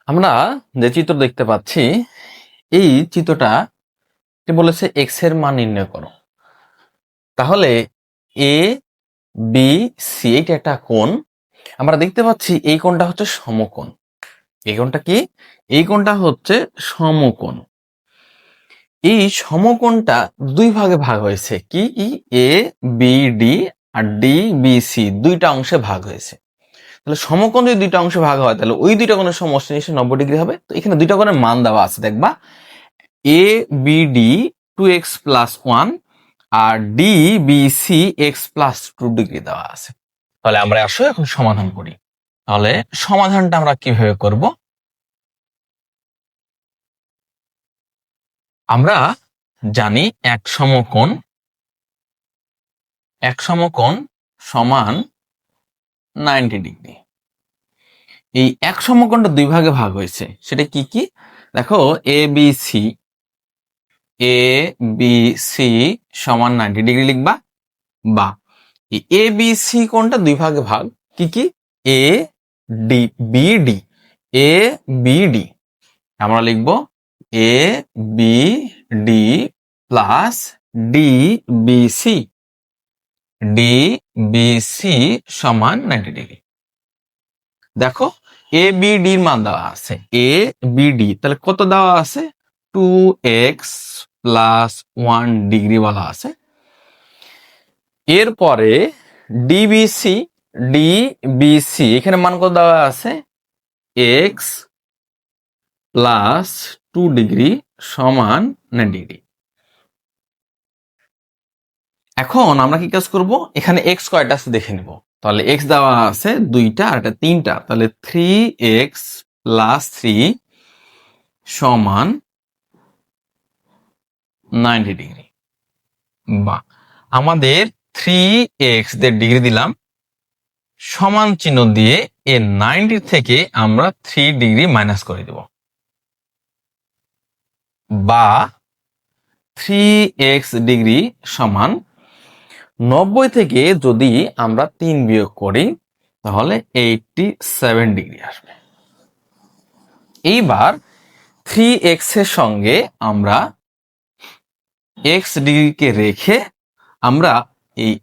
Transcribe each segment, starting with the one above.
আমরা যে চিত্র দেখতে পাচ্ছি, এই চিত্রটা বলেছে এক্স এর মান নির্ণয় করো। তাহলে এ বি সি এটা একটা কোণ। আমরা দেখতে পাচ্ছি এই কোণটা হচ্ছে সমকোণ। এই কোণটা কি? এই কোণটা হচ্ছে সমকোণ। এই সমকোণটা দুই ভাগে ভাগ হয়েছে। কি? এ বি ডি আর ডি বি সি দুইটা অংশে ভাগ হয়েছে। তাহলে সমকোণ যদি দুইটা অংশে ভাগ হয় তাহলে ওই দুইটা কোণের সমষ্টি নিশ্চয়ই 90 ডিগ্রি হবে। তো এখানে দুইটা কোণের মান দেওয়া আছে, দেখবা এ বি ডি 2x + 1 আর D B C x + 2 degree দেওয়া আছে। তাহলে আমরা আসো এখন সমাধান করি। তাহলে সমাধানটা আমরা কিভাবে করব? আমরা জানি এক সমকোণ সমান 90 ডিগ্রি। এই এক সমকোণটা দুই ভাগে ভাগ হয়েছে, সেটা কি কি? দেখো এ বি সি সমান 90 ডিগ্রি লিখবা, বা এ বি সি কোণটা দুই ভাগে ভাগ। কি কি? A D B D. A B D আমরা লিখব A B D plus D B C. D B C সমান 90 ডিগ্রি। দেখো এ বি ডির মান দেওয়া আছে, এ বি ডি তাহলে কত দেওয়া আছে? 2x + 1 ডিগ্রি বলা আছে। এরপরে ডিবিসি এখানে মান কত দেওয়া আছে? x + 2 ডিগ্রি সমান 90 ডিগ্রি। এখন আমরা কি কাজ করব? এখানে x কয়টা আছে দেখে নিব। তাহলে x দেওয়া আছে 2টা আর এটা 3টা, তাহলে 3x + 3 সমান 90 ডিগ্রি। বা আমাদের 3x দের ডিগ্রি দিলাম, সমান চিহ্ন দিয়ে এর 90 থেকে আমরা 3 ডিগ্রি মাইনাস করে দেব। বা 3x ডিগ্রি সমান 90 থেকে যদি আমরা 3 বিয়োগ করি তাহলে 87 ডিগ্রি আসবে। এইবার 3x এর সঙ্গে আমরা x ডিগ্রিকে রেখে আমরা এই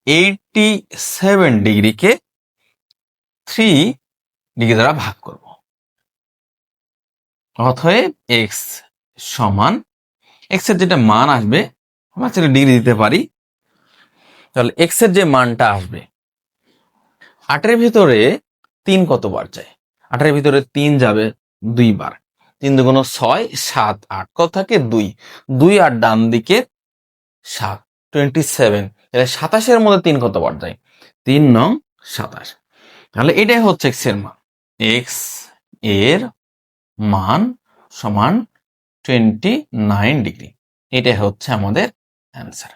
87 ডিগ্রিকে 3 ডিগ্রি দ্বারা ভাগ করব। অতএব x সমান x এর যেটা মান আসবে আমরা সেটা ডিগ্রি দিতে পারি। তাহলে x এর যে মানটা আসবে, 8 এর ভিতরে 3 কতবার যায়? 8 এর ভিতরে 3 যাবে 2 বার। 3 × 2 = 6 7 8 কত থাকে? 2 2 আর ডান দিকে 7 27। তাহলে 27 এর মধ্যে 3 কতবার যায়? 3 নং 27। তাহলে এটাই হচ্ছে x এর মান। x এর মান সমান 29 ডিগ্রি। এটাই হচ্ছে আমাদের অ্যান্সার।